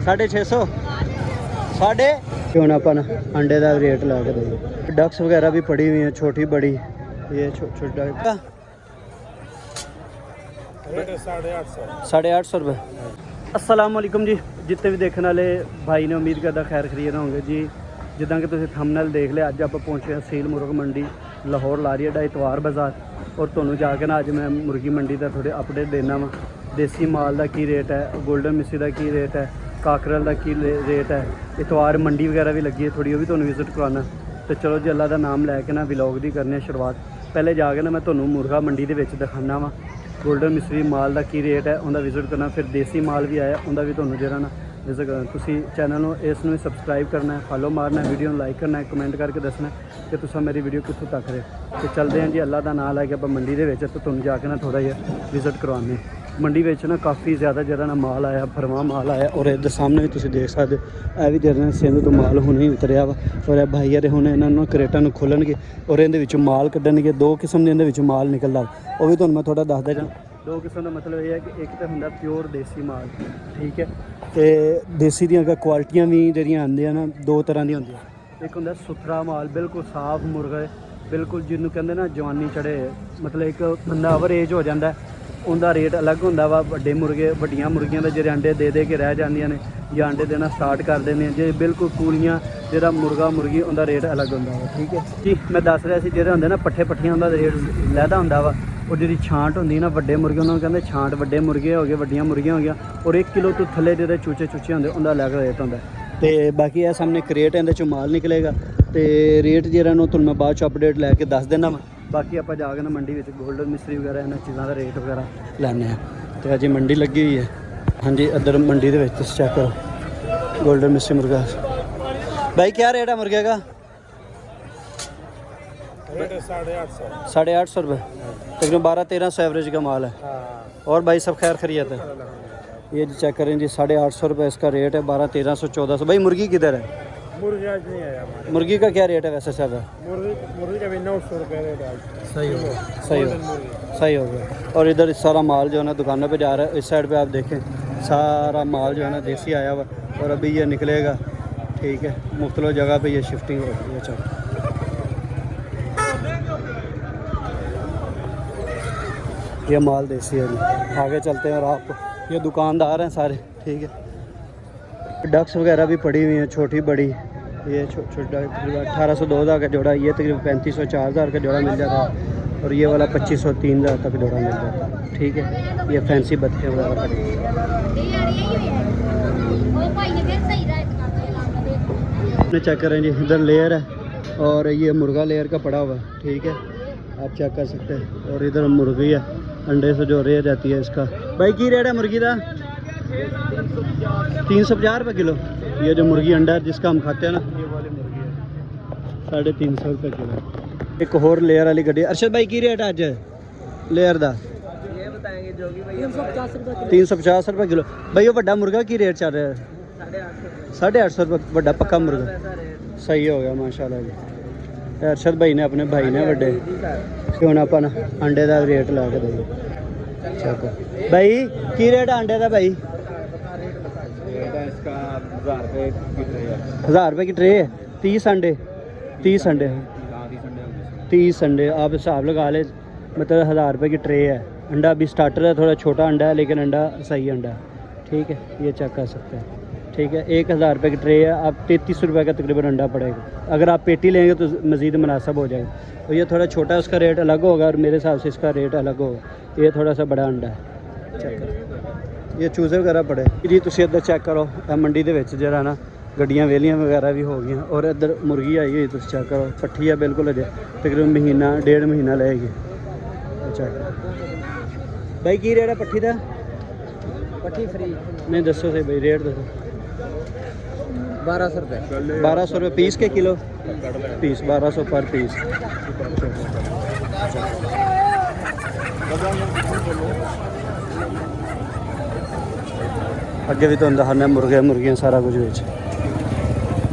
650 साढ़े ਹੁਣ ਆਪਾਂ अंडे का रेट ला के देंगे। डक्स वगैरह भी पड़ी हुई हैं, छोटी बड़ी, ये छोटा 850 रुपये। अस्सलाम वालेकुम जी, जितने भी देखने वाले भाई ने उम्मीद करता खैर खरीद होंगे जी। जिदा कि तुम थंबनेल देख लिया, अज आप पहुँचे सील मुर्ग मंडी लाहौर लारी अड्डा इतवार बाज़ार। और तुहानू जाके ना अज मैं मुर्गी मंडी का थोड़े अपडेट देना वा। देसी माल का की रेट है, गोल्डन मिस्सी का की रेट है, काकरल का की रेट है, इतवार मंडी वगैरह भी लगी है थोड़ी, वो भी तुहानू विजिट करवाना। तो चलो जी अल्लाह का नाम लैके ना व्लॉग की करने शुरुआत। पहले जाके ना मैं तुहानू मुर्गा मंडी के दिखाना वा, गोल्डन मिस्री माल का की रेट है उनका विजिट करना। फिर देसी माल भी आया उनका भी तुहानू जरा ना विजिट करना। तुसी चैनल इसनू सबसक्राइब करना है, फॉलो मारना है, वीडियो लाइक करना है, कमेंट करके दसना है कि तुसा मेरी वीडियो कितों तक रहे। तो चलते हैं जी अल्लाह का नाम लैके आप मंडी के तो तुहानू जाके ना थोड़ा जिहा विजिट करवाने। मंडी में ना काफ़ी ज़्यादा जरा ना माल आया, भरवा माल आया। और इधर सामने भी तुम देख सकते हो, भी जरा सिंध तो माल हुणे उतरिया वा। और यह भाई यारे हुणे इन्होंने करेटा खोलणगे और ये माल कड्ढणगे। दो किस्म के माल निकलता, वो भी तुहानू मैं थोड़ा दसदा जा। दो किस्म का मतलब यह है कि एक तो होंगे प्योर देसी माल, ठीक है। तो देसी दी क्वालिटियाँ भी जिहड़ियां आंदियां ना दो तरह दी होंदियां। एक होंगे सुथरा माल, बिल्कुल साफ मुर्गा है, बिल्कुल जिन्हों कहते ना जवानी चढ़े, मतलब एक बंदा ओवर एज हो जाता है, उनका रेट अलग होंदा वा। वड्डे मुर्गे वड्डियां मुर्गियां दे अंडे दे के रह जांदियां ने या अंडे देना स्टार्ट कर देने। जे बिल्कुल कूलियां जिहड़ा मुर्गा मुर्गी उनका रेट अलग होंदा वा, ठीक है जी। मैं दस रहा सी जिहड़े होंदे ना पट्ठे पट्ठियां उनका रेट लैदा होंदा वा। और जी छांट होंदी ना वड्डे मुर्गे उन्होंने कहते छांट, वड्डे मुर्गे हो गए, वड्डियां मुर्गियां हो गई। और 1 किलो तो थल्ले जो चूचे चूचे होंगे उनका अलग रेट होंदा। तो बाकी यह सामने करेट इहदे चों माल निकलेगा। तो रेट जिहड़ा तुहानू मैं बाद च अपडेट लैके दस देना वा। बाकी आप जाके ना मंडी में गोल्डन मिस्त्री वगैरह इन्होंने चीज़ों का रेट वगैरह लैने। तो अज मंडी लगी हुई है, हाँ जी। इधर मंडी के चेक करो गोल्डन मिस्त्री मुर्गा। भाई क्या रेट है मुर्गे का? 850 रुपये, तकरीबन 1200-1300 एवरेज का माल है। और भाई सब खैर खरीद है। ये जी चेक करें जी 850 रुपये इसका रेट है, 1200-1300-1400। भाई मुर्गी किधर है? मुर्गी आज नहीं आया हमारे। मुर्गी का क्या रेट है वैसे सर? मुर्गी का भी 900 रुपये रेट है। सही हो गया, सही हो गया। और इधर सारा माल जो है ना दुकानों पे जा रहा है। इस साइड पे आप देखें सारा माल जो है ना देसी आया हुआ। और अभी ये निकलेगा, ठीक है। मुख्तलिफ जगह पे ये शिफ्टिंग हो रही है। चलो ये माल देसी है जी। आगे चलते हैं और आपको ये दुकानदार हैं सारे, ठीक है। डक्स वगैरह भी पड़ी हुई हैं, छोटी बड़ी। ये छोटा 1800-2000 का जोड़ा, ये तकरीबन 3500-4000 का जोड़ा मिल जाता है। और ये वाला 2500-3000 तक जोड़ा मिल जाता है, ठीक है। ये फैंसी बत्तियाँ वगैरह पड़ी हैं। चेक करें जी इधर लेयर है और ये मुर्गा लेयर का पड़ा हुआ है, ठीक है। आप चेक कर सकते हैं। और इधर मुर्गी है, अंडे से जो रेट रहती है इसका। भाई की रेट है मुर्गी का? 350 रुपये किलो। ये जो मुर्गी अंडा है जिसका हम खाते हैं ना, ये वाली मुर्गी है 350 रुपये किलो। एक और लेयर वाली गड्डी। अरशद भाई की रेट है अज लेयर का? ये बताएंगे जोगी भाई 350 रुपये किलो। भाई वो बड़ा मुर्गा की रेट चल रहा है? 850 रुपये बड़ा पक्का मुर्गा। सही हो गया माशाल्लाह जी। अरशद भाई ने अपने भाई ने बड़े हम आप अंडे का रेट ला के देंगे। भाई की रेट है अंडे का? भाई 1000 रुपये की ट्रे है। 30 अंडे 30 अंडे 30 अंडे आप हिसाब लगा ले, मतलब 1000 रुपये की ट्रे है। अंडा अभी स्टार्टर है, थोड़ा छोटा अंडा है लेकिन अंडा सही अंडा है, ठीक है। ये चेक कर सकते हैं, ठीक है। 1000 रुपये की ट्रे है, आप 33 रुपये का तकरीबन अंडा पड़ेगा। अगर आप पेटी लेंगे तो मज़ीद मुनासब हो जाएगा। और ये थोड़ा छोटा उसका रेट अलग होगा और मेरे हिसाब से इसका रेट अलग होगा। ये थोड़ा सा बड़ा अंडा है, चेक करो। ये चूजे वगैरह पड़े जी। तुम इधर चेक करो मंडी के जरा ना गड्डियाँ वेलियाँ वगैरह भी हो गई। और इधर मुर्गी आई हुई, तुम चेक करो। पट्ठी है बिल्कुल अजे तकरीबन महीना 1.5 महीना लगेगी। चेक भाई की रेट है पट्ठी का? पट्टी फ्री नहीं दसो सही भाई, रेट दसो। 1200 रुपये। 1200 रुपये पीस के किलो? पीस 1200 पर पीस। अगे भी तो दिखाना मुर्गे मुर्गियाँ सारा कुछ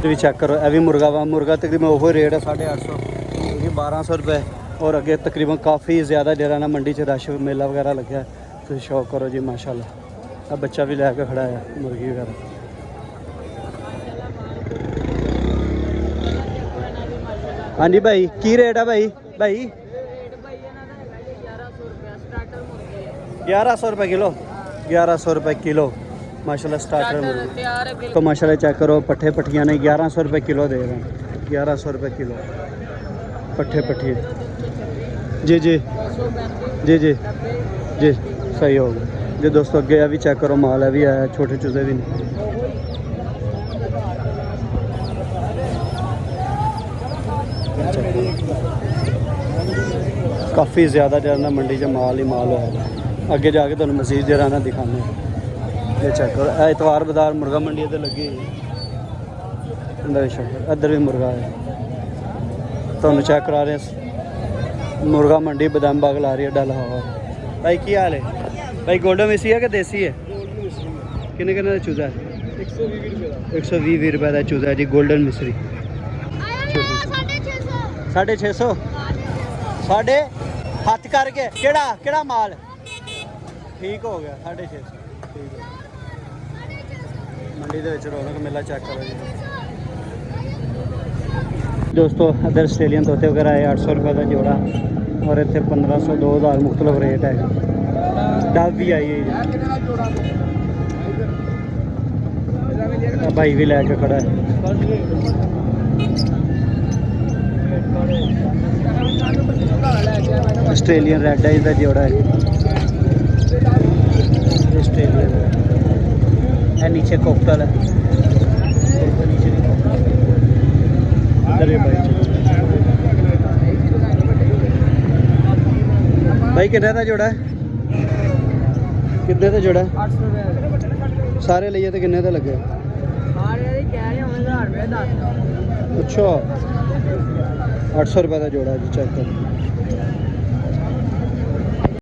भी चेक करो। यह भी मुर्गा वा, मुर्गा तकरीबन वो रेट है 850, ये 1200 रुपये। और अगे तकरीबन काफ़ी ज़्यादा जरा ना मंडी च रश मेला वगैरह लग्या। तो शौक करो जी माशाल्लाह। अब बच्चा भी लैके खड़ा है मुर्गी वगैरह। हाँ जी भाई की रेट है भाई भाई 1100 रुपये किलो 1100 रुपये किलो माशाल्लाह स्टार्टर मुर्गी तो माशाल्लाह चेक करो पट्ठे पट्ठियाँ ने 1100 रुपये किलो दे रहे हैं 1100 रुपये किलो पट्ठे पट्ठिए जी जी जी जी जी सही हो गया जी दोस्तों अगे भी चेक करो माल है भी आया छोटे चूजे भी नहीं काफ़ी ज़्यादा जरा मंडी च माल ही माल है अगे जाके तुहानूं मजीद जरा ना दिखाने ये चेक करो एतवार बाजार मुर्गा मंडी ते लगी इधर भी मुर्गा है तुहानूं चेक करा रहे मुर्गा मंडी बदाम बाग ला रही है डल हवा भाई की हाल है भाई गोल्डन मिसी है कि देसी है किन्ने किन्ने का चूजा है 120 रुपये का चूजा है जी गोल्डन मिसरी 650 साढ़े हथ करके केड़ा केड़ा माल ठीक हो गया 650 ठीक है मंडी के रौनक मेला चेक करो जी दोस्तों इधर आस्ट्रेलियन तोते वगैरह है 800 रुपये का जोड़ा और इतने 1500 2000 मुख्तलिफ रेट है डब भी आई है भाई भी लैके खड़ा है आस्ट्रेलियन रेड है इसका जोड़ा है आस्ट्रेलियन है नीचे कोकटल है नीचे इधर भी भाई कितने का जोड़ा है कितने का जोड़ा है 800 रुपये सारे लिए तो कितने का लगे अच्छा 800 रुपये का जोड़ा है जी चेक करो